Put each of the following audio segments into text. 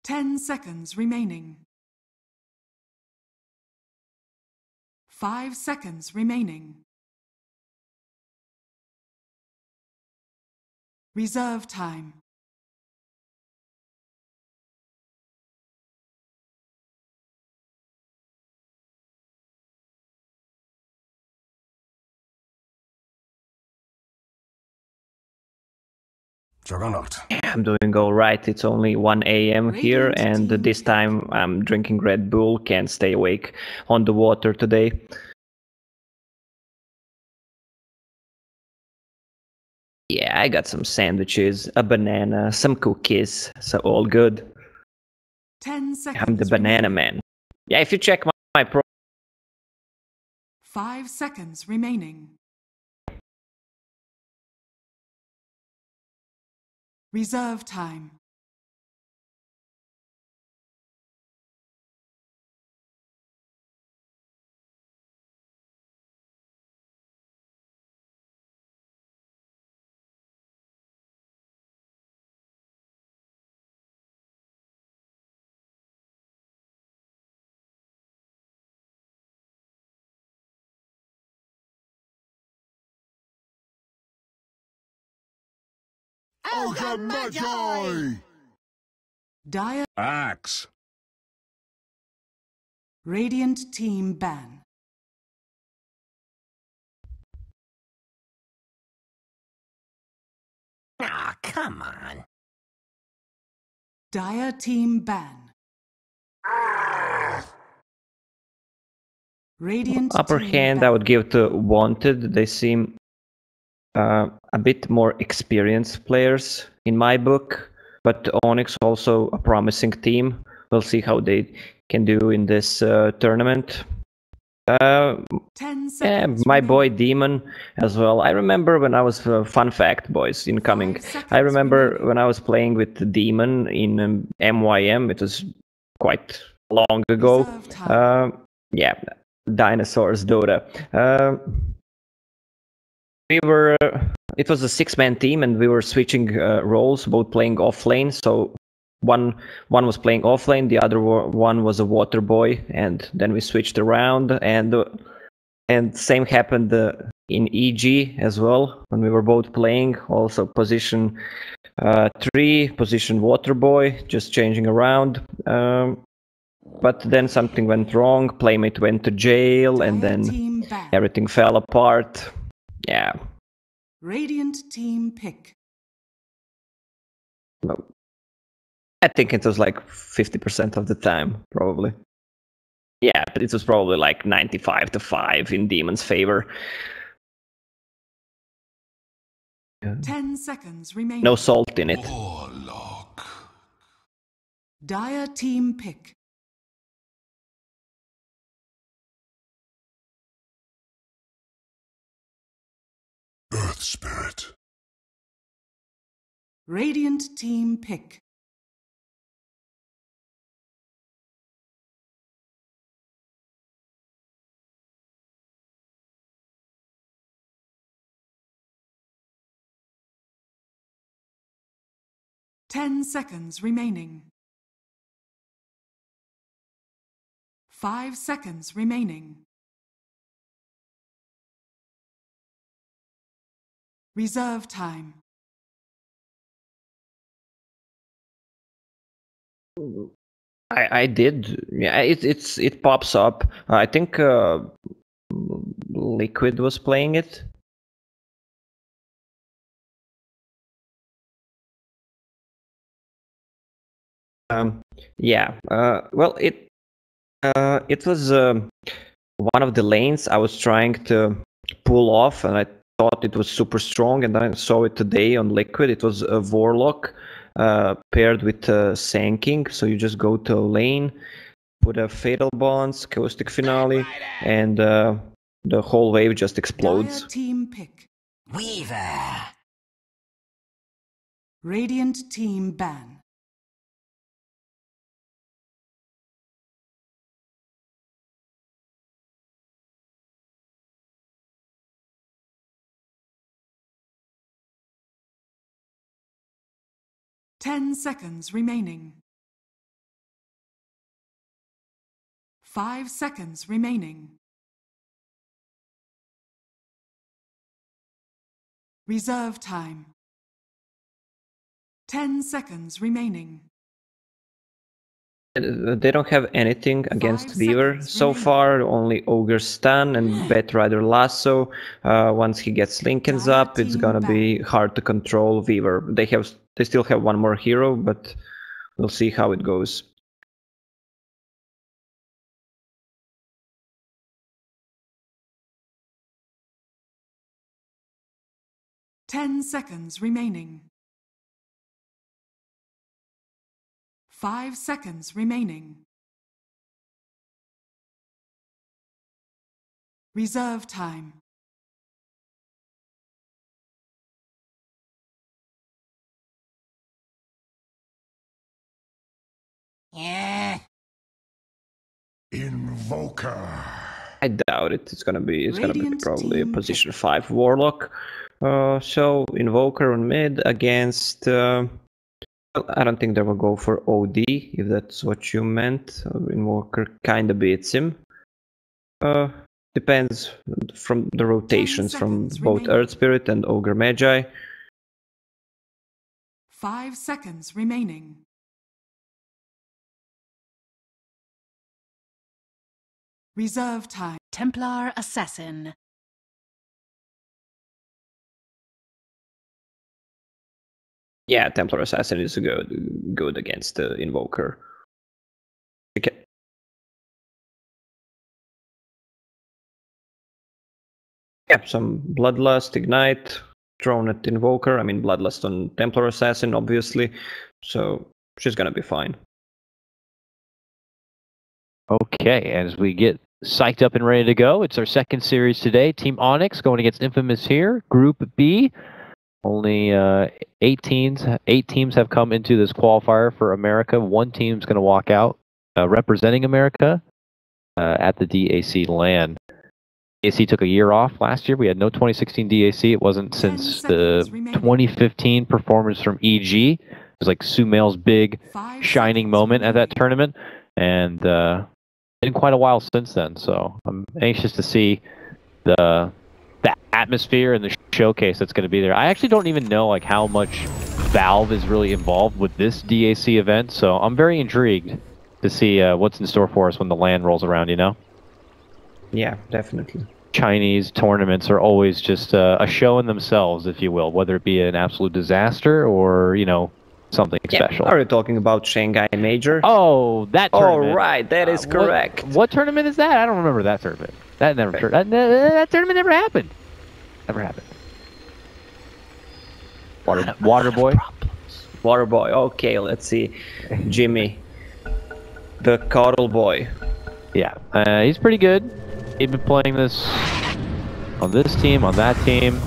10 seconds remaining. 5 seconds remaining. Reserve time. Juggernaut. I'm doing all right. It's only 1 a.m. here, and this time I'm drinking Red Bull. Can't stay awake on the water today. Yeah, I got some sandwiches, a banana, some cookies, so all good. 10 seconds. I'm the banana man. Yeah, if you check my pro. 5 seconds remaining. Reserve time. Alchemist! Dire Axe. Radiant team ban. Ah, come on. Dire team ban. Radiant Upper team hand ban. I would give to Wanted. They seem a bit more experienced players in my book, but Onyx also a promising team. We'll see how they can do in this tournament. 10 Yeah, seconds my remaining. boy Demon as well. I remember when I was fun fact, boys, incoming. 5 seconds I remember remaining. when I was playing with Demon in MYM. It was quite long ago. Reserve time. Yeah, dinosaurs, Dota. We were. It was a 6-man team, and we were switching roles, both playing off lane. So one was playing off lane, the other one was a water boy, and then we switched around. And same happened in EG as well when we were both playing. Also position 3, position water boy, just changing around. But then something went wrong. Playmate went to jail, and Dire then team ban. everything fell apart. Yeah. Radiant team pick. I think it was like 50% of the time, probably. Yeah, but it was probably like 95-5 in Demon's favor. 10 seconds remaining. No salt in it. Warlock. Dire team pick. Earth Spirit. Radiant team pick. Ten seconds remaining. 5 seconds remaining. Reserve time. I did. Yeah, it pops up. I think Liquid was playing it. Yeah. Well, it was one of the lanes I was trying to pull off, and I thought it was super strong. And then I saw it today on Liquid. It was a Warlock paired with Sanking. So you just go to a lane, put a Fatal Bonds, Caustic Finale, and the whole wave just explodes. Dire team pick. Weaver. Radiant team ban. Ten seconds remaining. 5 seconds remaining. Reserve time. 10 seconds remaining. They don't have anything against 5 Weaver seconds so remaining. far, only Ogre Stun and Batrider Lasso. Once he gets Lincolns Dire up, it's team gonna be ban. hard to control Weaver. They still have one more hero, but we'll see how it goes. Ten seconds remaining. 5 seconds remaining. Reserve time. Yeah. Invoker. I doubt it. It's gonna be Radiant probably a team position 5 Warlock. So Invoker on mid against. Well, I don't think they will go for OD if that's what you meant. Invoker kinda beats him. Depends from the rotations from seconds both remaining. Earth Spirit and Ogre Magi. 5 seconds remaining. Reserve time. Templar Assassin. Yeah, Templar Assassin is good against the Invoker. Okay. Yeah, some Bloodlust, Ignite, thrown at Invoker. I mean, Bloodlust on Templar Assassin, obviously. So she's gonna be fine. Okay, as we get psyched up and ready to go, it's our second series today. Team Onyx going against Infamous here. Group B. Only 8 teams have come into this qualifier for America. One team's going to walk out representing America at the DAC LAN. DAC took a year off last year. We had no 2016 DAC. It wasn't since the 2015 performance from EG. It was like Sumail's big 5 shining seconds moment at that remaining. tournament. And been quite a while since then. So I'm anxious to see the atmosphere and the showcase that's going to be there. I actually don't even know like how much Valve is really involved with this DAC event, so I'm very intrigued to see what's in store for us when the LAN rolls around, you know? Yeah, definitely. Chinese tournaments are always just a show in themselves, if you will, whether it be an absolute disaster or, you know, something special. Are you talking about Shanghai Major? Oh, that tournament. Oh, right, that is correct. What tournament is that? I don't remember that tournament. That tournament never happened. Never happened. Water boy. Water Boy. Okay, let's see. Jimmy, the Kardel boy. Yeah, he's pretty good. He's been playing this on this team, on that team.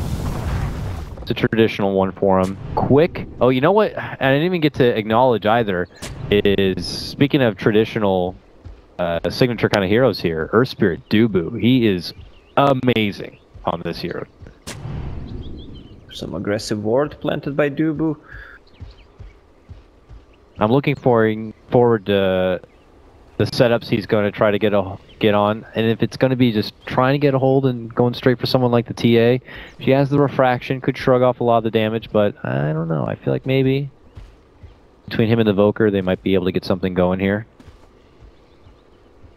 It's a traditional one for him. Quick. Oh, you know what? And I didn't even get to acknowledge either. Is speaking of traditional signature kind of heroes here, Earth Spirit Dubu. He is amazing on this hero. Some aggressive ward planted by Dubu. I'm looking forward to the setups he's going to try to get on, and if it's going to be just trying to get a hold and going straight for someone like the TA, if he has the refraction, could shrug off a lot of the damage, but I don't know. I feel like maybe between him and the Invoker, they might be able to get something going here.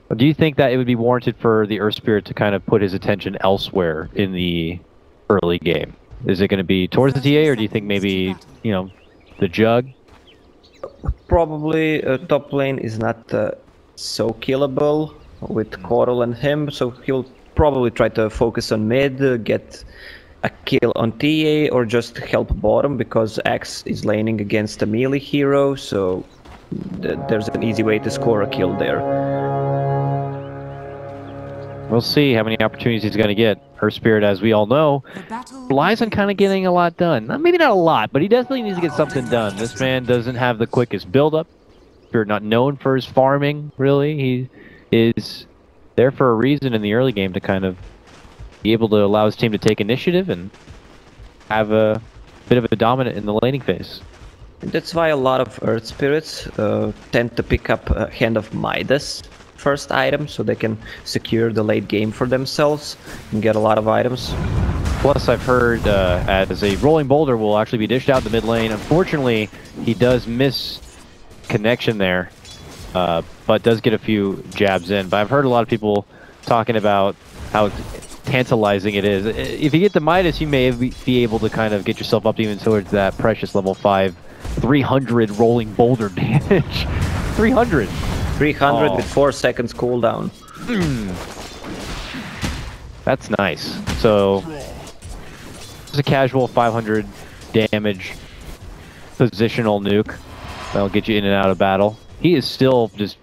But do you think that it would be warranted for the Earth Spirit to kind of put his attention elsewhere in the early game? Is it going to be towards the TA, or do you think maybe, you know, the Jug? Probably top lane is not so killable with Coral and him, so he'll probably try to focus on mid, get a kill on TA, or just help bottom, because Axe is laning against a melee hero, so there's an easy way to score a kill there. We'll see how many opportunities he's going to get. Earth Spirit, as we all know, relies on kind of getting a lot done. Maybe not a lot, but he definitely needs to get something done. This man doesn't have the quickest build-up. Spirit not known for his farming, really. He is there for a reason in the early game to kind of be able to allow his team to take initiative and have a bit of a dominant in the laning phase. That's why a lot of Earth Spirits tend to pick up Hand of Midas, first item so they can secure the late game for themselves and get a lot of items. Plus, I've heard as a rolling boulder will actually be dished out in the mid lane. Unfortunately, he does miss connection there, but does get a few jabs in. But I've heard a lot of people talking about how tantalizing it is. If you get the Midas, you may be able to kind of get yourself up even towards that precious level 5, 300 rolling boulder damage. 300. 300 with 4 seconds cooldown. That's nice. So, it's a casual 500 damage positional nuke. That'll get you in and out of battle. He is still just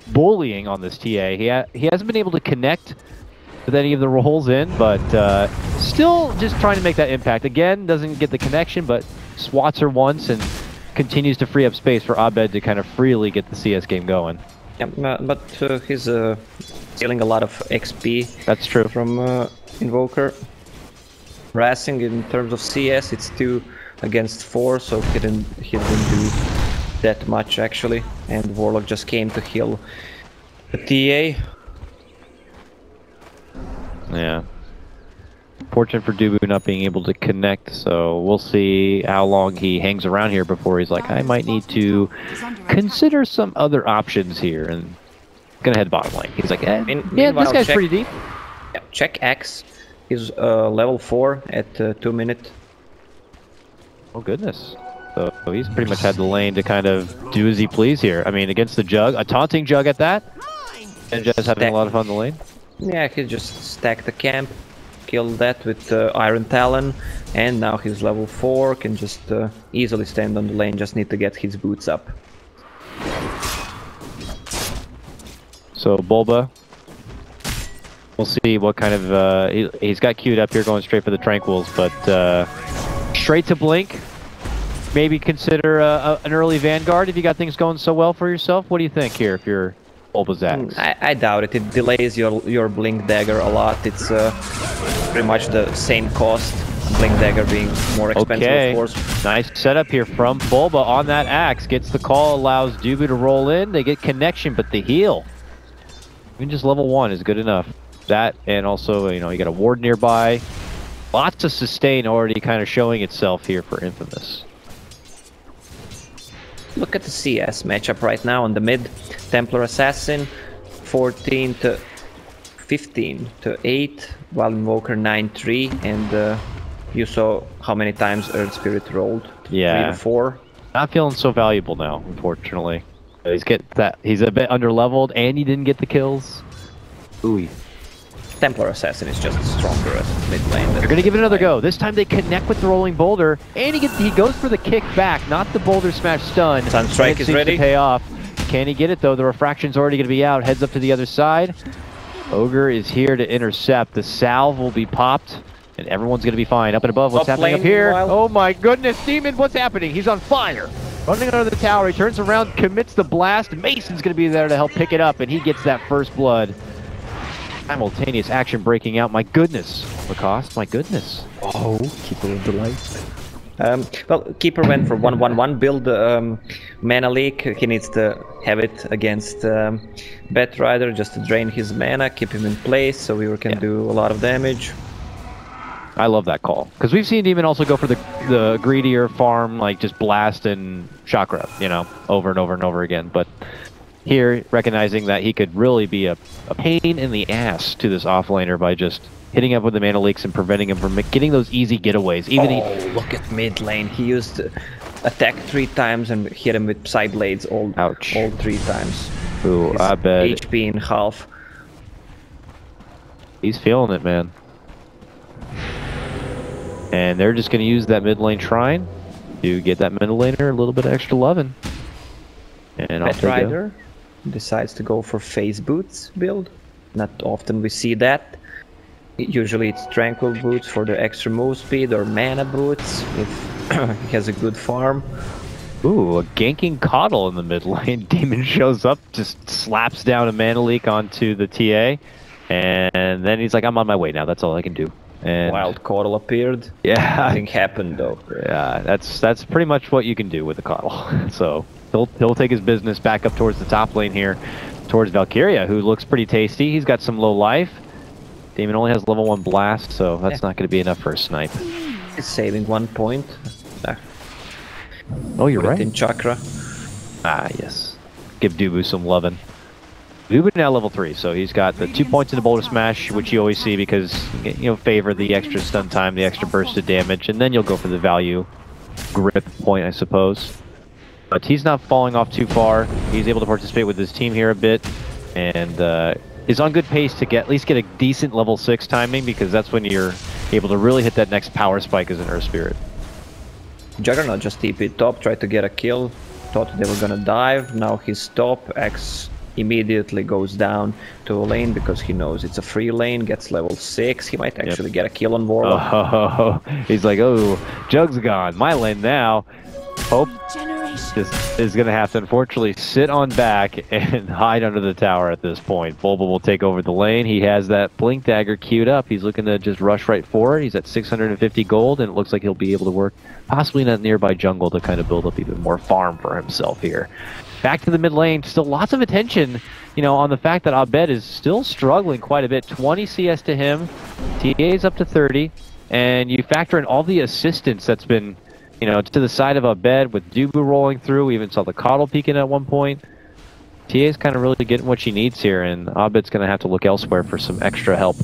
bullying on this TA. He hasn't been able to connect with any of the rolls in, but still just trying to make that impact. Again, doesn't get the connection, but swats her once and continues to free up space for Abed to kind of freely get the CS game going. Yeah, but he's stealing a lot of XP. That's true. From Invoker. Harassing in terms of CS, it's 2 against 4, so he didn't do that much actually. And Warlock just came to heal the TA. Yeah. Fortunate for Dubu not being able to connect, so we'll see how long he hangs around here before he's like, I might need to consider some other options here, and gonna head bottom lane. He's like, yeah, this guy's pretty deep. Yeah, check X. He's level 4 at 2 minutes. Oh goodness. So he's pretty much had the lane to kind of do as he please here. I mean, against the Jug, a taunting Jug at that, and just having a lot of fun in the lane. Yeah, he just stacked the camp, killed that with Iron Talon, and now he's level 4, can just easily stand on the lane, just need to get his boots up. So Bulba, we'll see what kind of, he's got queued up here going straight for the Tranquils, but straight to Blink. Maybe consider an early Vanguard if you got things going so well for yourself. What do you think here if you're Bulba's Axe? I doubt it. It delays your Blink Dagger a lot. It's pretty much the same cost. Blink Dagger being more expensive, of course. Nice setup here from Bulba on that Axe. Gets the call, allows Dubu to roll in. They get connection, but the heal, even just level 1 is good enough. That, and also, you know, you got a ward nearby. Lots of sustain already kind of showing itself here for Infamous. Look at the CS matchup right now on the mid. Templar Assassin 14 to 15 to 8, while Invoker 9-3, and you saw how many times Earth Spirit rolled. Yeah. 3 to 4. Not feeling so valuable now, unfortunately. He's a bit underleveled, and he didn't get the kills. Ooh. Templar Assassin is just stronger at mid lane. They're gonna give it another go. This time they connect with the rolling boulder, and he goes for the kick back, not the boulder smash stun. Sunstrike is ready. To pay off. Can he get it though? The refraction's already gonna be out. Heads up to the other side. Ogre is here to intercept. The salve will be popped, and everyone's gonna be fine. Up and above, what's happening up here? Oh my goodness, Demon, what's happening? He's on fire. Running under the tower, he turns around, commits the blast. Mason's gonna be there to help pick it up, and he gets that first blood. Simultaneous action breaking out. My goodness, Lacoste, my goodness. Oh, Keeper of the Light. Well, Keeper went for 1-1-1 build mana leak. He needs to have it against Batrider just to drain his mana, keep him in place so we can do a lot of damage. I love that call, because we've seen Demon also go for the greedier farm, like just blast and chakra, you know, over and over and over again. But here, recognizing that he could really be a pain in the ass to this offlaner by just hitting up with the mana leaks and preventing him from getting those easy getaways. Look at mid lane. He used attack 3 times and hit him with Psy Blades all 3 times. Ooh, I bet. HP in half. He's feeling it, man. And they're just going to use that mid lane shrine to get that middle laner a little bit of extra loving. And Batrider decides to go for phase boots build. Not often we see that. Usually it's tranquil boots for the extra move speed, or mana boots if he has a good farm. Ooh, a ganking Coddle in the mid lane. Demon shows up, just slaps down a mana leak onto the TA, and then he's like, I'm on my way now, that's all I can do. And Wild Coddle appeared. Yeah. Nothing happened though. Yeah, that's pretty much what you can do with a Coddle. So he'll take his business back up towards the top lane here. towards Valkyria, who looks pretty tasty. He's got some low life. Damon only has level 1 blast, so that's not going to be enough for a snipe. He's saving 1 point. Oh, you're Put it right. in chakra. Ah, yes. Give Dubu some lovin'. Dubu now level 3, so he's got the 2 points in the Boulder Smash, which you always see because, you know, favor the extra stun time, the extra burst of damage, and then you'll go for the value grip point, I suppose. But he's not falling off too far. He's able to participate with his team here a bit, and is on good pace to at least get a decent level 6 timing, because that's when you're able to really hit that next power spike as an Earth Spirit. Juggernaut just TP top, tried to get a kill, thought they were gonna dive, now he's top, X immediately goes down to a lane because he knows it's a free lane, gets level 6, he might actually get a kill on Warlock. Oh, he's like, oh, Jug's gone, my lane now. Hope is going to have to unfortunately sit on back and hide under the tower at this point. Bulba will take over the lane. He has that Blink Dagger queued up. He's looking to just rush right forward. He's at 650 gold, and it looks like he'll be able to work possibly in that nearby jungle to kind of build up even more farm for himself here. Back to the mid lane, still lots of attention, you know, on the fact that Abed is still struggling quite a bit. 20 CS to him, TA is up to 30, and you factor in all the assistance that's been, you know, to the side of Abed with Dubu rolling through. We even saw the Coddle peeking at one point. TA is kind of really getting what she needs here, and Abed's going to have to look elsewhere for some extra help.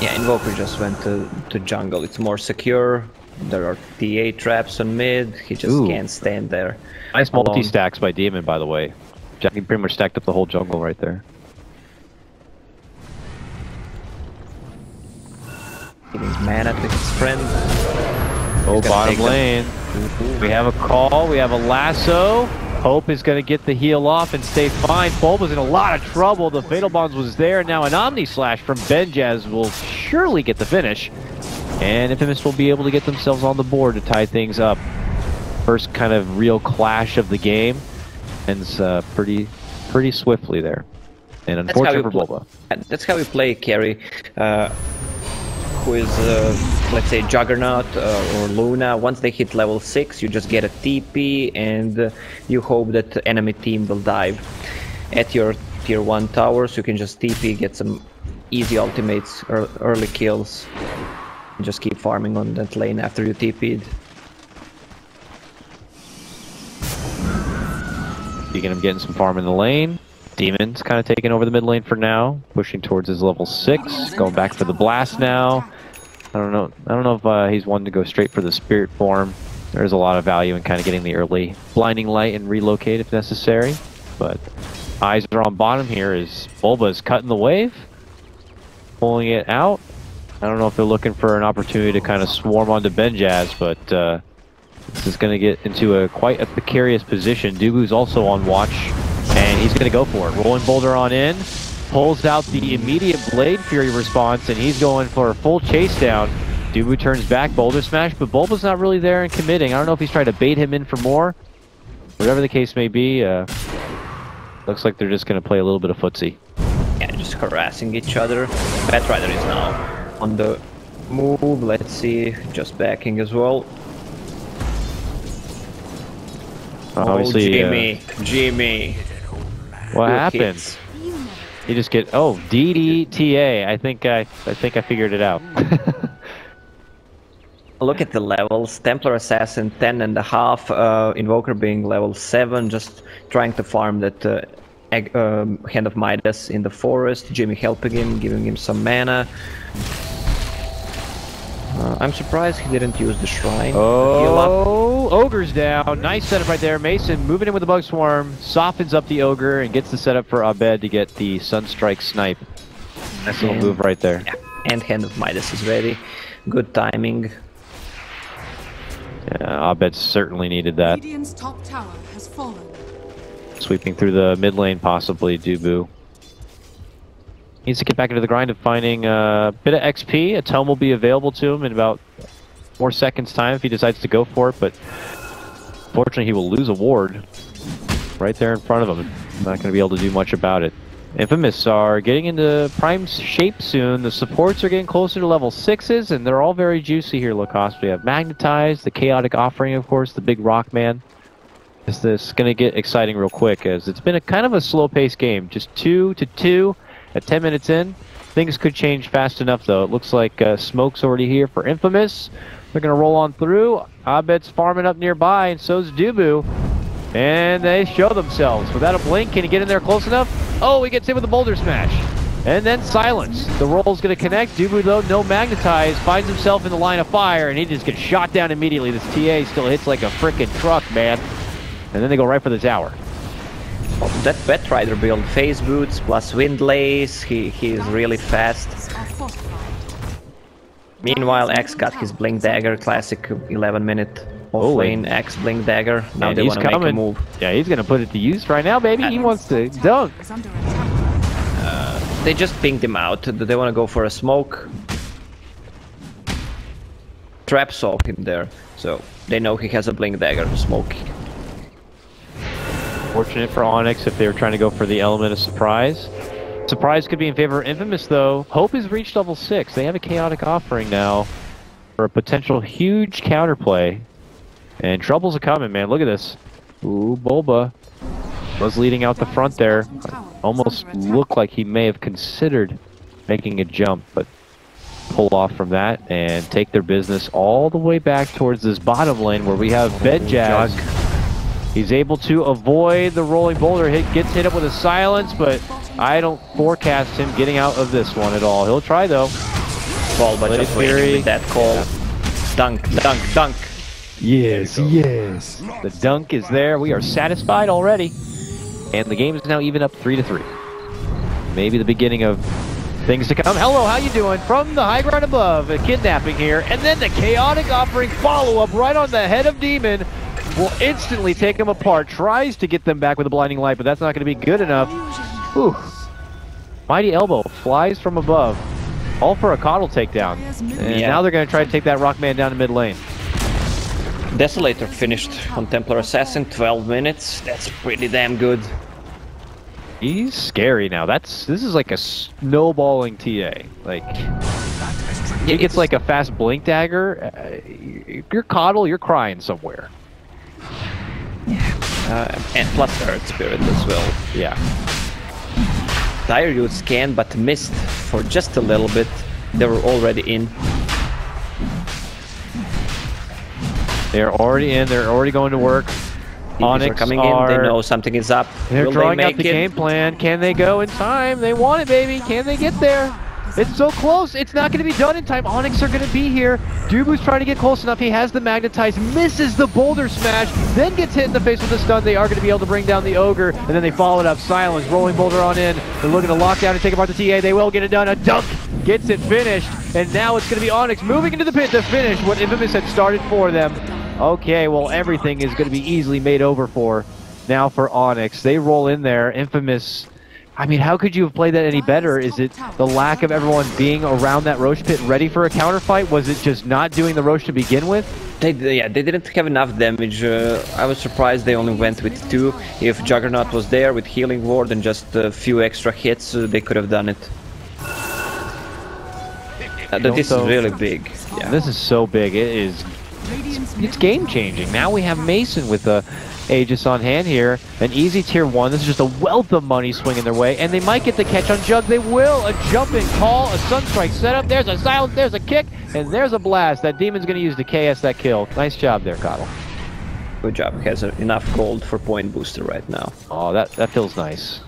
Yeah, Invoker just went to jungle. It's more secure. There are TA traps on mid. He just can't stand there. Nice multi-stacks by Demon, by the way. Jackie pretty much stacked up the whole jungle right there. Giving mana to his friend. Oh, bottom lane. We have a call. We have a lasso. Hope is going to get the heal off and stay fine. Bulba's in a lot of trouble. The Fatal Bonds was there. Now an Omni Slash from Benjaz will surely get the finish. And Infamous will be able to get themselves on the board to tie things up. First kind of real clash of the game. Ends pretty swiftly there. And unfortunately for Bulba. That's how we play carry. Who is, let's say, Juggernaut or Luna. Once they hit level 6, you just get a TP and you hope that the enemy team will dive. At your tier 1 towers, you can just TP, get some easy ultimates, early kills, and just keep farming on that lane after you TP'd. Speaking of getting some farm in the lane, Demon's kind of taking over the mid lane for now, pushing towards his level 6, going back for the blast now. I don't know if he's one to go straight for the spirit form. There's a lot of value in kind of getting the early blinding light and relocate if necessary. But eyes are on bottom here as Bulba's cutting the wave, pulling it out. I don't know if they're looking for an opportunity to kind of swarm onto Benjaz, but this is going to get into quite a precarious position. Dubu's also on watch, and he's going to go for it. Rolling Boulder on in, pulls out the immediate Blade Fury response, and he's going for a full chase down. Dubu turns back, Boulder Smash, but Bulba's not really there and committing. I don't know if he's trying to bait him in for more. Whatever the case may be, looks like they're just going to play a little bit of footsie. Yeah, just harassing each other. Batrider is now on the move. Let's see, just backing as well. Obviously, Jimmy. What happened? Hits. You just get DDTA. I think I figured it out. Look at the levels. Templar Assassin 10.5, Invoker being level 7, just trying to farm that Hand of Midas in the forest. Jimmy helping him, giving him some mana. I'm surprised he didn't use the shrine. Oh, Ogre's down. Nice setup right there. Mason moving in with the Bug Swarm, softens up the Ogre, and gets the setup for Abed to get the Sunstrike Snipe. Nice little move right there. Yeah. And Hand of Midas is ready. Good timing. Yeah, Abed certainly needed that. Radiant's top tower has fallen. Sweeping through the mid lane, possibly Dubu. Needs to get back into the grind of finding a bit of XP. A tome will be available to him in about 4 seconds time if he decides to go for it, but fortunately he will lose a ward right there in front of him. Not going to be able to do much about it. Infamous are getting into prime shape soon. The supports are getting closer to level 6s, and they're all very juicy here, Lacoste. We have Magnetized, the Chaotic Offering, of course, the big Rock Man. Is this going to get exciting real quick, as it's been a kind of a slow-paced game. Just 2-2 at 10 minutes in. Things could change fast enough, though. It looks like Smoke's already here for Infamous. They're going to roll on through. Abed's farming up nearby, and so's Dubu. And they show themselves. Without a blink, can he get in there close enough? Oh, he gets hit with a boulder smash. And then silence. The roll's going to connect. Dubu, though, no magnetize, finds himself in the line of fire, and he just gets shot down immediately. This TA still hits like a frickin' truck, man. And then they go right for the tower. Oh, that Wet Rider build, phase boots plus windlays, he is really fast. Meanwhile, X got his Blink Dagger, classic 11-minute offlane X Blink Dagger. Now they want to make a move. Yeah, he's going to put it to use right now, baby. He wants to dunk. They just pinged him out. They want to go for a smoke. Trap saw him there, so they know he has a Blink Dagger to smoke. Fortunate for Onyx if they were trying to go for the element of surprise. Surprise could be in favor of Infamous, though. Hope has reached level 6. They have a chaotic offering now for a potential huge counterplay. And troubles are coming, man. Look at this. Ooh, Bulba was leading out the front there. Almost looked like he may have considered making a jump, but pull off from that and take their business all the way back towards this bottom lane where we have Bed Jazz. He's able to avoid the rolling boulder hit, gets hit up with a silence, but I don't forecast him getting out of this one at all. He'll try, though. Ball, but just waiting with that call. Yeah. Dunk, dunk, dunk. Yes, yes. The dunk is there. We are satisfied already. And the game is now even up 3-3. Maybe the beginning of things to come. Hello, how you doing? From the high ground above, a kidnapping here. And then the chaotic offering follow-up right on the head of Demon. Will instantly take them apart. Tries to get them back with a blinding light, but that's not going to be good enough. Whew. Mighty Elbow flies from above. All for a Coddle takedown. And now they're going to try to take that Rockman down to mid lane. Desolator finished on Templar Assassin, 12 minutes. That's pretty damn good. He's scary now. This is like a snowballing TA. Like, he gets like a fast blink dagger. If you're Coddle, you're crying somewhere. And plus Earth Spirit as well. Yeah. Dire Youths can, but missed for just a little bit. They were already in. They're already in. They're already going to work. Onyx are coming in. They know something is up. They're drawing out the game plan. Can they go in time? They want it, baby. Can they get there? It's so close. It's not going to be done in time. Onyx are going to be here. Dubu's trying to get close enough. He has the magnetize, misses the boulder smash, then gets hit in the face with the stun. They are going to be able to bring down the ogre, and then they follow it up. Silence, rolling boulder on in. They're looking to lock down and take apart the TA. They will get it done. A dunk gets it finished, and now it's going to be Onyx moving into the pit to finish what Infamous had started for them. Okay, well, everything is going to be easily made over for now for Onyx. They roll in there. Infamous, I mean, how could you have played that any better? Is it the lack of everyone being around that Roche pit ready for a counterfight? Was it just not doing the Roche to begin with? They didn't have enough damage. I was surprised they only went with 2. If Juggernaut was there with Healing Ward and just a few extra hits, they could have done it. This is really big. Yeah. This is so big. It's game-changing. Now we have Mason with the Aegis on hand here. An easy tier 1. This is just a wealth of money swinging their way. And they might get the catch on Jug. They will. A jumping call, a Sunstrike setup. There's a silence, there's a kick, and there's a blast. That Demon's going to use to KS that kill. Nice job there, Coddle. Good job. He has enough gold for point booster right now. Oh, that feels nice.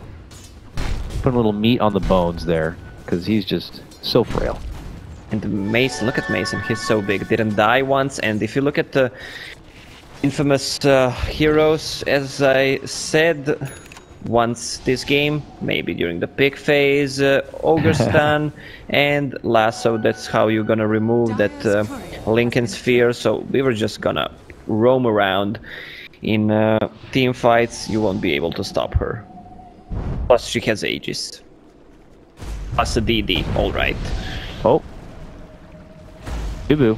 Put a little meat on the bones there, because he's just so frail. And Mason, look at Mason, he's so big, didn't die once. And if you look at the Infamous heroes, as I said once this game, maybe during the pick phase, Ogre Stun and Lasso, that's how you're gonna remove that Lincoln Sphere. So we were just gonna roam around in team fights. You won't be able to stop her. Plus she has Aegis. Plus a DD, alright. Oh. Dubu.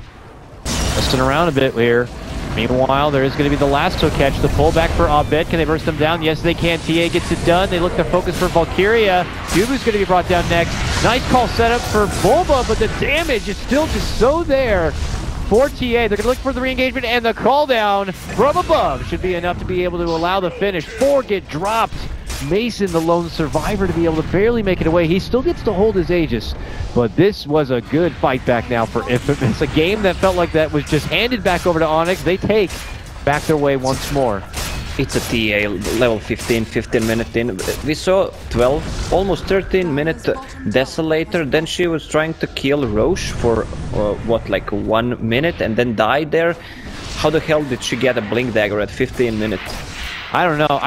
Messing around a bit here. Meanwhile, there is going to be the lasso catch. The pullback for Abed. Can they burst them down? Yes, they can. TA gets it done. They look to focus for Valkyria. Dubu's going to be brought down next. Nice call set up for Bulba, but the damage is still just so there. for TA. They're going to look for the re-engagement, and the call down from above should be enough to be able to allow the finish. 4 get dropped. Mason, the lone survivor, to be able to barely make it away. He still gets to hold his Aegis, but this was a good fight back now for Infamous. A game that felt like that was just handed back over to Onyx. They take back their way once more. It's a TA level 15 minute in. We saw 12, almost 13 minute Desolator. Then she was trying to kill Roche for what, like 1 minute, and then died there. How the hell did she get a Blink Dagger at 15 minutes? I don't know.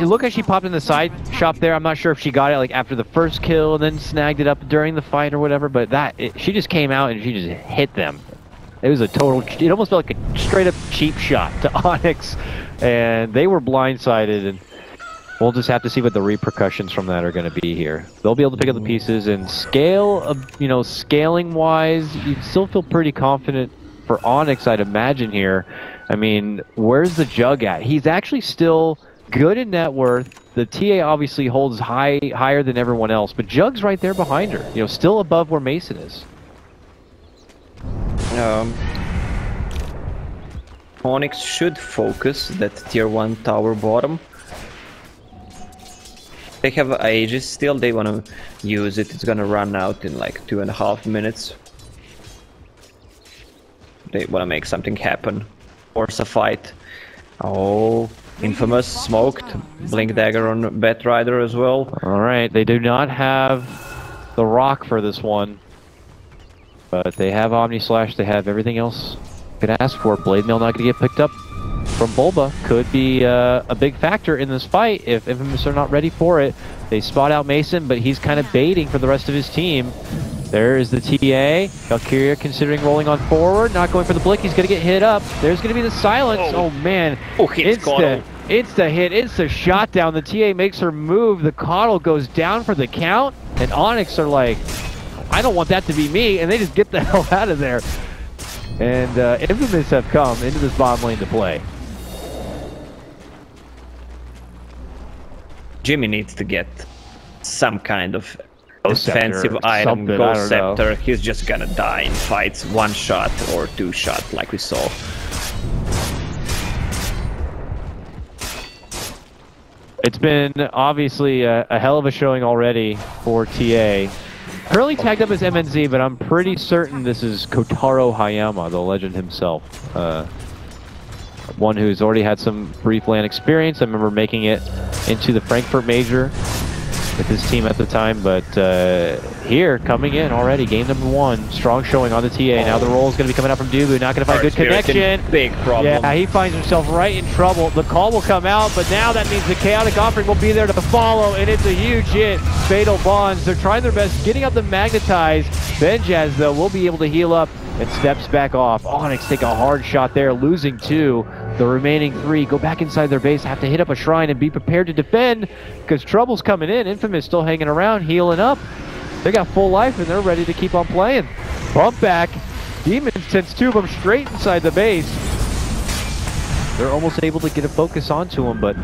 It looked like she popped in the side shop there. I'm not sure if she got it like after the first kill and then snagged it up during the fight or whatever, but she just came out and she just hit them. It was a total, it almost felt like a straight up cheap shot to Onyx, and they were blindsided, and we'll just have to see what the repercussions from that are going to be here. They'll be able to pick up the pieces, and scaling wise, you still feel pretty confident for Onyx, I'd imagine here. I mean, where's the Jug at? He's actually still good in net worth. The TA obviously holds higher than everyone else, but Jug's right there behind her. Still above where Mason is. Onyx should focus that tier 1 tower bottom. They have Aegis still, they want to use it. It's gonna run out in like 2.5 minutes. They want to make something happen. Force a fight. Oh, Infamous smoked. Blink Dagger on Batrider as well. Alright, they do not have the rock for this one. But they have Omni Slash, they have everything else you could ask for. Blade Mail not going to get picked up from Bulba. Could be a big factor in this fight if Infamous are not ready for it. They spot out Mason, but he's kind of baiting for the rest of his team. There is the TA. Valkyria considering rolling on forward, not going for the blink. He's going to get hit up. There's going to be the silence. Oh man. It's the hit. It's the shot down. The TA makes her move. The Coddle goes down for the count. And Onyx are like, I don't want that to be me. And they just get the hell out of there. And Infamous have come into this bottom lane to play. Jimmy needs to get some kind of defensive Scepter, item, something, Ghost Scepter. He's just gonna die in fights, 1 shot or 2 shot like we saw. It's been obviously a hell of a showing already for TA. Currently tagged up as MNZ, but I'm pretty certain this is Kotaro Hayama, the legend himself. One who's already had some brief LAN experience. I remember making it into the Frankfurt Major with his team at the time, but here, coming in already, game number 1, strong showing on the TA. Now the roll is going to be coming out from Dubu, not going to find good connection. Big problem. Yeah, he finds himself right in trouble. The call will come out, but now that means the Chaotic Offering will be there to follow, and it's a huge hit. Fatal Bonds, they're trying their best, getting up the Magnetize. Benjaz, though, will be able to heal up and steps back off. Onyx take a hard shot there, losing 2. The remaining 3 go back inside their base, have to hit up a shrine and be prepared to defend because trouble's coming in. Infamous still hanging around, healing up. They got full life and they're ready to keep on playing. Bump back. Demons sends 2 of them straight inside the base. They're almost able to get a focus onto them, but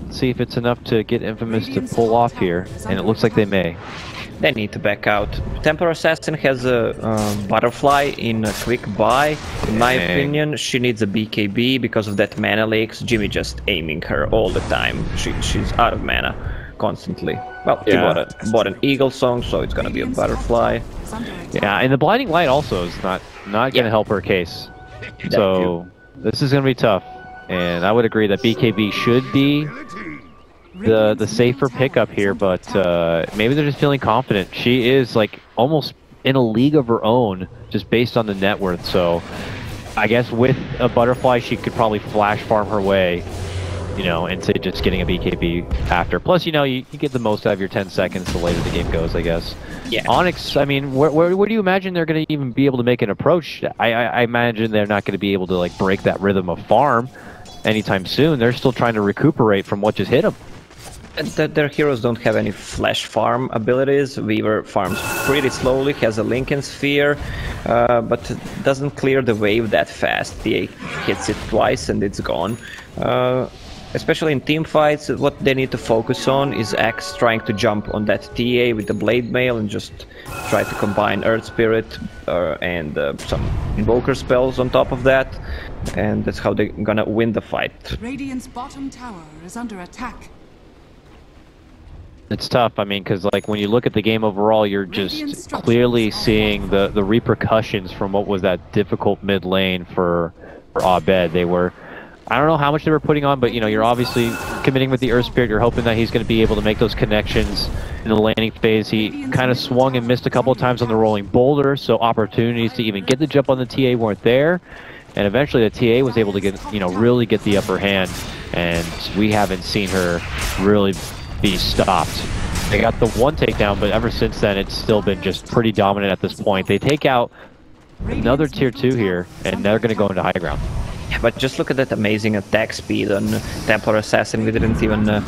let's see if it's enough to get Infamous to pull off here. And it looks like they may. They need to back out. Templar Assassin has a Butterfly in a quick buy. In my opinion, she needs a BKB because of that mana leaks. Jimmy just aiming her all the time. She's out of mana constantly. Well, he bought an Eagle Song, so it's gonna be a Butterfly. Yeah, and the Blinding Light also is not gonna help her case. So this is gonna be tough. And I would agree that BKB should be the safer pickup here, but maybe they're just feeling confident. She is like almost in a league of her own just based on the net worth, so I guess with a Butterfly she could probably flash farm her way, into just getting a BKB after. Plus, you get the most out of your 10 seconds the later the game goes, I guess. Yeah. Onyx, I mean, where do you imagine they're going to even be able to make an approach? I imagine they're not going to be able to like break that rhythm of farm anytime soon. They're still trying to recuperate from what just hit them. Their heroes don't have any flash farm abilities. Weaver farms pretty slowly, has a Lincoln Sphere, but doesn't clear the wave that fast. He hits it twice and it's gone. especially in team fights, what they need to focus on is Axe trying to jump on that TA with the Blade Mail and just try to combine Earth Spirit and some Invoker spells on top of that, and that's how they're gonna win the fight. Radiant's bottom tower is under attack. It's tough, I mean, because like when you look at the game overall, you're just clearly seeing the repercussions from what was that difficult mid lane for Abed. They were, I don't know how much they were putting on, but you know, you're obviously committing with the Earth Spirit. You're hoping that he's going to be able to make those connections in the landing phase. He kind of swung and missed a couple of times on the rolling boulder, so opportunities to even get the jump on the TA weren't there. And eventually the TA was able to get, you know, really get the upper hand, and we haven't seen her really be stopped. They got the one takedown, but ever since then it's still been just pretty dominant at this point. They take out another tier 2 here, and they're going to go into high ground. Yeah, but just look at that amazing attack speed on Templar Assassin. We didn't even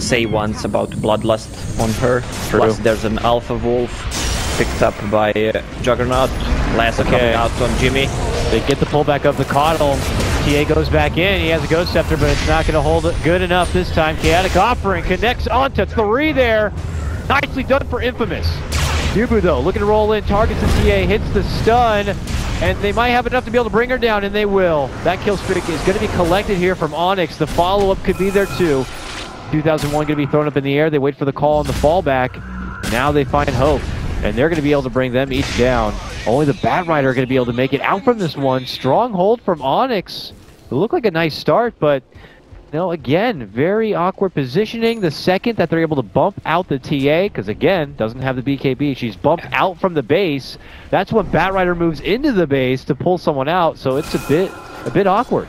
say once about Bloodlust on her. True. Plus there's an Alpha Wolf picked up by Juggernaut. Last coming out on Jimmy. They get the pullback of the Kardel. TA goes back in. He has a Ghost Scepter, but it's not going to hold it good enough this time. Chaotic Offering connects onto 3 there. Nicely done for Infamous. Dubu, though, looking to roll in, targets the TA, hits the stun, and they might have enough to be able to bring her down, and they will. That kill streak is going to be collected here from Onyx. The follow-up could be there, too. 2001 going to be thrown up in the air. They wait for the call on the fallback. Now they find hope, and they're going to be able to bring them each down. Only the Bat Rider are going to be able to make it out from this one. Strong hold from Onyx. It looked like a nice start, but you know, again, very awkward positioning. The second that they're able to bump out the TA, because again, doesn't have the BKB, she's bumped out from the base. That's when Bat Rider moves into the base to pull someone out, so it's a bit awkward.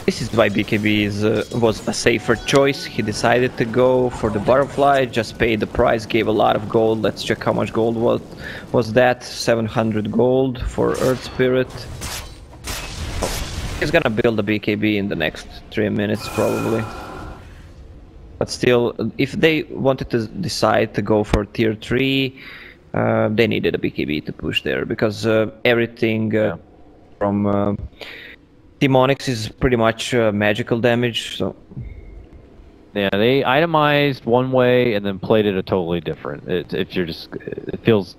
This is why BKB was a safer choice. He decided to go for the butterfly, just paid the price, gave a lot of gold. Let's check how much gold was that. 700 gold for Earth Spirit. He's gonna build a BKB in the next 3 minutes probably. But still, if they wanted to decide to go for tier 3, they needed a BKB to push there, because everything from Team Onyx is pretty much magical damage, so... Yeah, they itemized one way and then played it a totally different. It feels,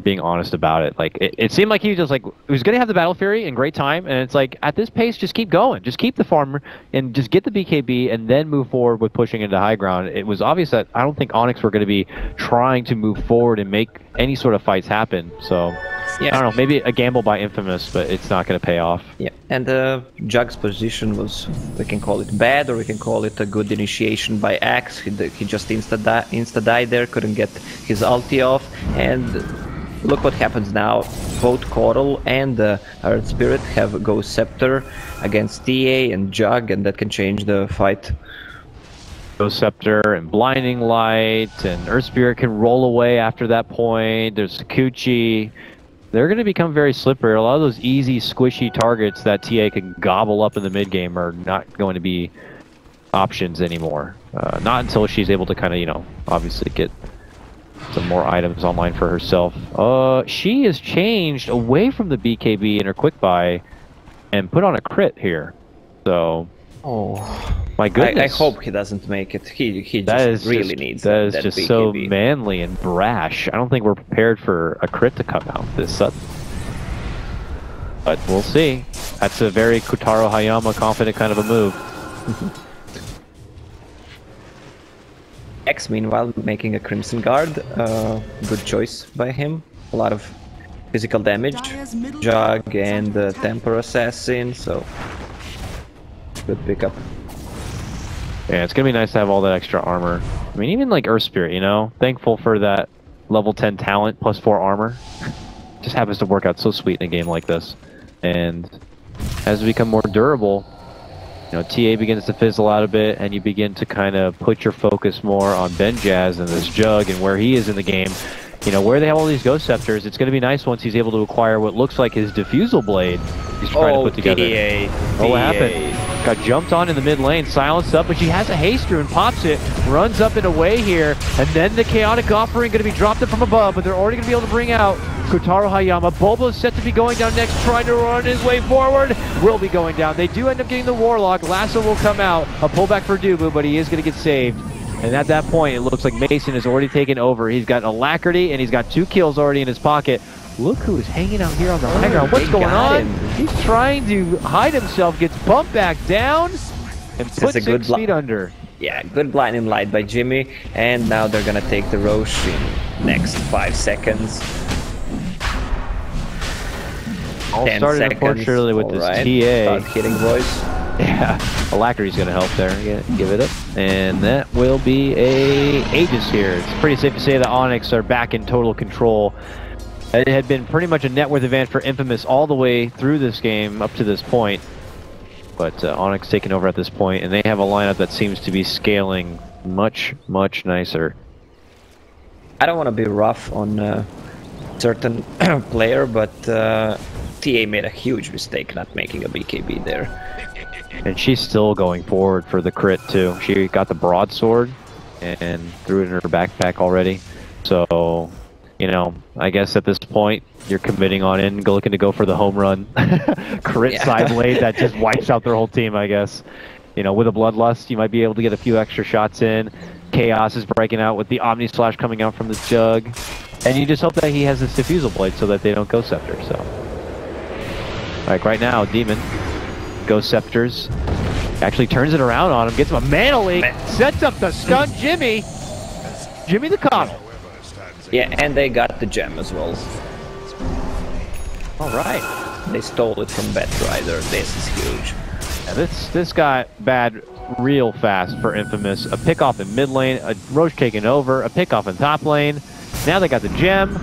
being honest about it, like it seemed like he just like he was gonna have the Battle Fury in great time, and it's like at this pace, just keep going, just keep the farmer and just get the BKB and then move forward with pushing into high ground. It was obvious that I don't think Onyx were going to be trying to move forward and make any sort of fights happen. So yeah, I don't know, maybe a gamble by Infamous, but it's not going to pay off. Yeah, and Jug's position was, we can call it bad, or we can call it a good initiation by Axe. He just insta-died there, couldn't get his ulti off, and look what happens now. Both Kardel and Earth Spirit have Ghost Scepter against TA and Jug, and that can change the fight. Ghost Scepter and Blinding Light, and Earth Spirit can roll away after that point. There's Sakuchi. They're going to become very slippery. A lot of those easy, squishy targets that TA can gobble up in the mid game are not going to be options anymore. Not until she's able to kind of, you know, obviously get some more items online for herself. She has changed away from the BKB in her quick buy and put on a crit here. So, my goodness. I hope he doesn't make it. He just really needs that. Is that just BKB. So manly and brash. I don't think we're prepared for a crit to come out this sudden. But we'll see. That's a very Kotaro Hayama confident kind of a move. X, meanwhile, making a Crimson Guard. Good choice by him. A lot of physical damage. Jug and Temper Assassin, so good pickup. Yeah, it's gonna be nice to have all that extra armor. I mean, even like Earth Spirit, you know? Thankful for that level 10 talent plus 4 armor. Just happens to work out so sweet in a game like this. And as we become more durable, you know, TA begins to fizzle out a bit, and you begin to kind of put your focus more on Benjaz and this Jug and where he is in the game. You know, where they have all these Ghost Scepters, it's going to be nice once he's able to acquire what looks like his Diffusal Blade he's trying to put together. What happened? Got jumped on in the mid lane, silenced up, but she has a haste rune, pops it, runs up and away here, and then the Chaotic Offering going to be dropped in from above, but they're already going to be able to bring out Kotaro Hayama, Bulba's set to be going down next, trying to run his way forward. Will be going down. They do end up getting the Warlock. Lasso will come out. A pullback for Dubu, but he is going to get saved. And at that point, it looks like Mason has already taken over. He's got Alacrity, and he's got 2 kills already in his pocket. Look who is hanging out here on the high ground. What's going on? He's trying to hide himself, gets bumped back down, and puts 6 feet under. Yeah, good blinding light by Jimmy, and now they're gonna take the Roshan in next 5 seconds. All 10 started seconds. unfortunately with this Alright, TA. start hitting voice. Yeah, Alacrity's gonna help there. Give it up, and that will be a Aegis here. It's pretty safe to say that Onyx are back in total control. It had been pretty much a net worth advantage for Infamous all the way through this game up to this point. But Onyx taking over at this point, and they have a lineup that seems to be scaling much, much nicer. I don't want to be rough on a certain player, but TA made a huge mistake not making a BKB there. And she's still going forward for the crit too. She got the broadsword and threw it in her backpack already. So, you know, I guess at this point, you're committing on in, looking to go for the home run. Crit side blade that just wipes out their whole team, I guess. You know, with a Bloodlust, you might be able to get a few extra shots in. Chaos is breaking out with the Omni Slash coming out from the Jug. And you just hope that he has this Diffusal Blade so that they don't Ghost Scepter, so. Like right now, Demon, Ghost Scepters, actually turns it around on him, gets him a Mana Leak, sets up the stun Jimmy. Jimmy the Comet. Yeah, and they got the gem as well. Alright. They stole it from Batrider. This is huge. Yeah, this got bad real fast for Infamous. A pick off in mid lane, a Roche taking over, a pick off in top lane. Now they got the gem.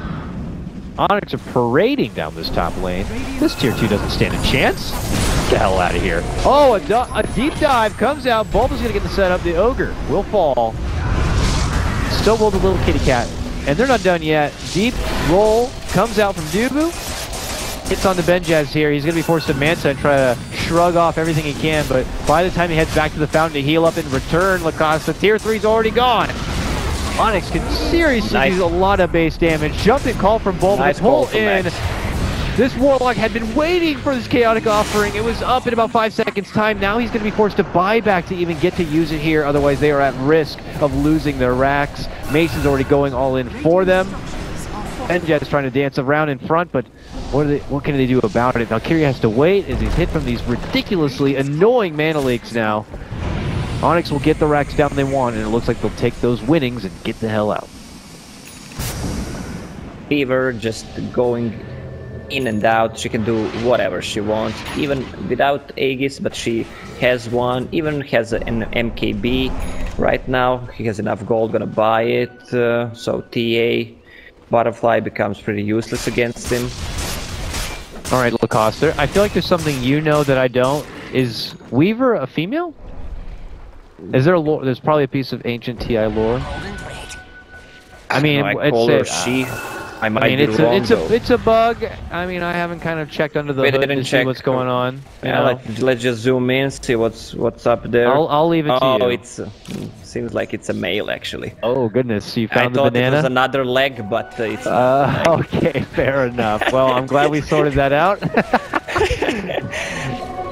Onyx are parading down this top lane. This tier 2 doesn't stand a chance. Get the hell out of here. Oh, a deep dive comes out. Bulba's gonna get the setup. The Ogre will fall. Still will the little kitty cat. And they're not done yet. Deep roll comes out from Dubu. Hits on the Benjaz here. He's going to be forced to Manta and try to shrug off everything he can. But by the time he heads back to the fountain to heal up in return, Lacoste, the tier 3's already gone. Onyx can seriously do a lot of base damage. Jumping call from Bulba. Nice pull call in. This Warlock had been waiting for this chaotic offering. It was up in about 5 seconds time. Now he's going to be forced to buy back to even get to use it here. Otherwise, they are at risk of losing their racks. Mason's already going all in for them. Benjet is trying to dance around in front, but what can they do about it? Valkyria has to wait as he's hit from these ridiculously annoying mana leaks now. Onyx will get the racks down they want, and it looks like they'll take those winnings and get the hell out. Fever just going in and out. She can do whatever she wants, even without Aegis, but she has one, even has an MKB right now. He has enough gold, gonna buy it, so TA Butterfly becomes pretty useless against him. Alright, Lacoste, I feel like there's something you know that I don't. Is Weaver a female? Is there a lore? There's probably a piece of ancient TI lore. I mean, I call her she. I might be wrong, it's a bug. I mean, I haven't kind of checked under the hood to see what's going on. Yeah, let's just zoom in, see what's up there. I'll leave it to you. Oh, it's seems like it's a male actually. Oh goodness, you found the banana? I thought it was another leg, but it's okay, fair enough. Well, I'm glad we sorted that out.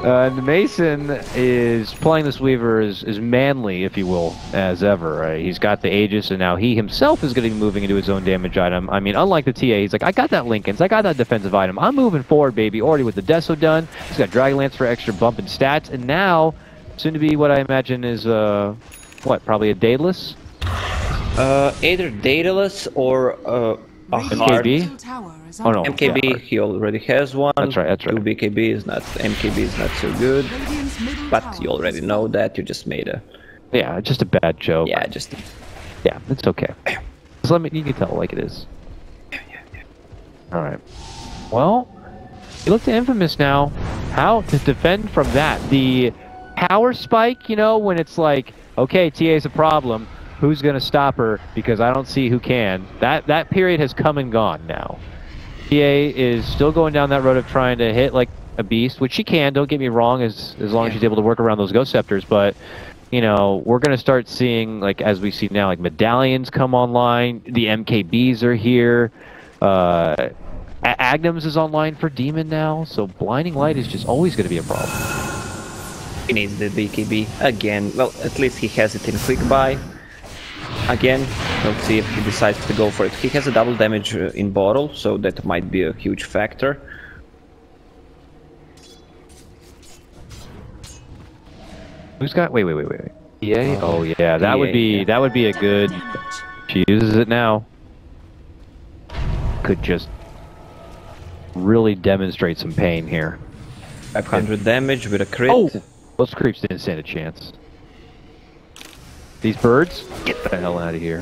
And Mason is playing this Weaver as manly, if you will, as ever. He's got the Aegis, and now he himself is going to be moving into his own damage item. I mean, unlike the TA, he's like, I got that Linken's, I got that defensive item. I'm moving forward, baby. Already with the Deso done. He's got Dragonlance for extra bump in stats, and now, soon to be what I imagine is, what, probably a Daedalus? Either Daedalus or a hard. Tower is Oh no, MKB, yeah. he already has one. That's right, that's right. 2 BKB is not, MKB is not so good. But you already know that, you just made a... Yeah, just a bad joke. Yeah, just... Yeah, it's okay. Just let me, you can tell it like it is. Alright. Well, you look to Infamous now. How to defend from that? The power spike, you know, when it's like, okay, TA's a problem. Who's going to stop her? Because I don't see who can. That period has come and gone now. TA is still going down that road of trying to hit like a beast, which she can, don't get me wrong, as long as she's able to work around those Ghost Scepters, but you know, we're going to start seeing, like as we see now, like medallions come online, the MKBs are here, Agnums is online for Demon now, so Blinding Light is just always going to be a problem. He needs the BKB again. Well, at least he has it in quick buy. Again, let's see if he decides to go for it. He has a double damage in bottle, so that might be a huge factor. Who's got? Wait. Yeah. Oh yeah, that would be a good. She uses it now. Could just really demonstrate some pain here. 500 damage with a crit. Oh, those creeps didn't stand a chance. These birds, get the hell out of here.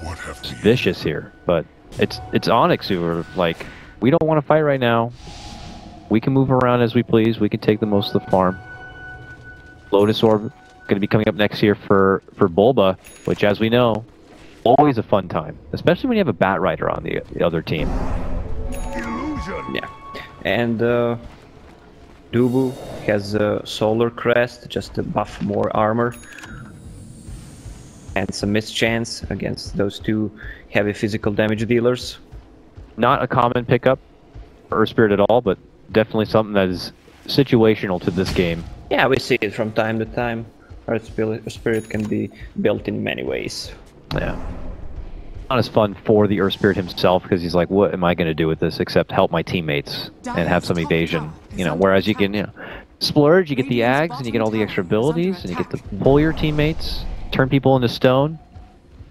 What have It's vicious here, but it's Onyx who are like, we don't want to fight right now. We can move around as we please. We can take the most of the farm. Lotus Orb going to be coming up next year for Bulba, which, as we know, always a fun time, especially when you have a Bat Rider on the other team. illusion? Yeah, and Dubu has a Solar Crest just to buff more armor and some mischance against those two heavy physical damage dealers. Not a common pickup for Earth Spirit at all, but definitely something that is situational to this game. Yeah, we see it from time to time. Earth Spirit can be built in many ways. Yeah. Not as fun for the Earth Spirit himself, because he's like, what am I going to do with this except help my teammates and have some evasion? You know, whereas you can, splurge, you get the Ags, and you get all the extra abilities, and you get to pull your teammates, turn people into stone.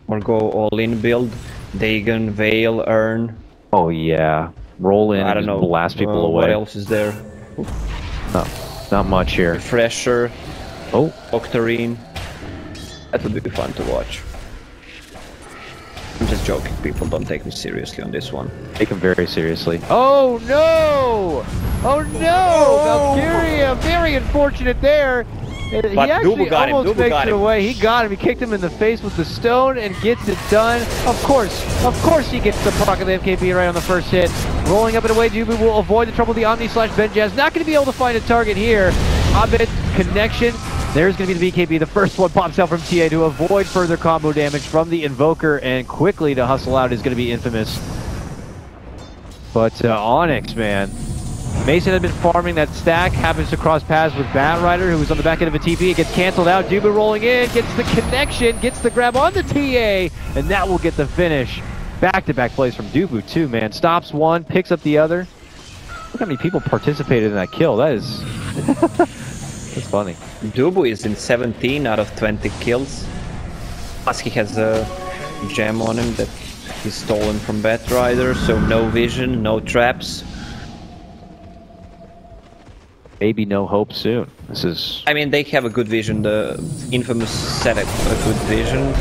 Or go all-in build, Dagon, Veil, Urn. Oh yeah. Roll in I don't and know, just blast people away. What else is there? No, not much here. Refresher, Oh, Octarine. That would be fun to watch. I'm just joking, people, don't take me seriously on this one. take him very seriously. Oh no! Oh no! Valkyria, very unfortunate there. He actually Dubu got him, almost Dubu makes got it him. away. He got him. He kicked him in the face with the stone and gets it done. Of course he gets the proc of the MKB right on the first hit. Rolling up and away, Dubu will avoid the trouble of the Omni/Benjaz. Not going to be able to find a target here. Abed connection. There's going to be the BKB. The first one pops out from TA to avoid further combo damage from the Invoker, and quickly to hustle out is going to be Infamous. But Onyx, man. Mason had been farming that stack, happens to cross paths with Bat Rider, who was on the back end of a TP. It gets canceled out. Dubu rolling in, gets the connection, gets the grab on the TA, and that will get the finish. Back-to-back plays from Dubu, too, man. Stops one, picks up the other. Look how many people participated in that kill. That is... That's funny. Dubu is in 17 out of 20 kills. Plus he has a gem on him that he's stolen from Bat Rider, so no vision, no traps. Maybe no hope soon. This is... I mean, they have a good vision. The Infamous set up a good vision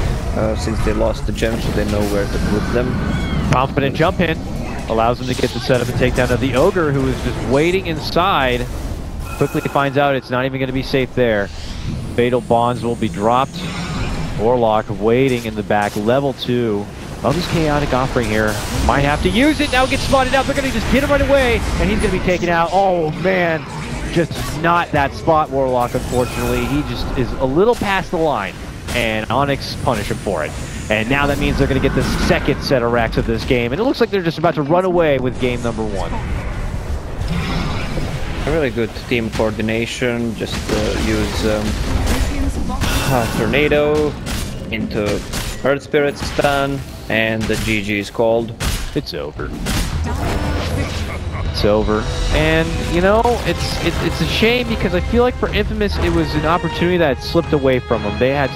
since they lost the gem, so they know where to put them. Confident jump in. Allows them to get the setup and takedown of the Ogre, who is just waiting inside. Quickly finds out it's not even going to be safe there. Fatal Bonds will be dropped. Warlock waiting in the back. Level 2. Oh, this chaotic offering here. Might have to use it. Now gets spotted out. They're going to just get him right away. And he's going to be taken out. Oh, man. Just not that spot, Warlock, unfortunately. He just is a little past the line. And Onyx punish him for it. And now that means they're going to get the second set of racks of this game. And it looks like they're just about to run away with game number 1. A really good team coordination. Just use Tornado into Earth Spirit stun, and the GG is called. It's over. It's over. And, you know, it's a shame because I feel like for Infamous, it was an opportunity that slipped away from them. They had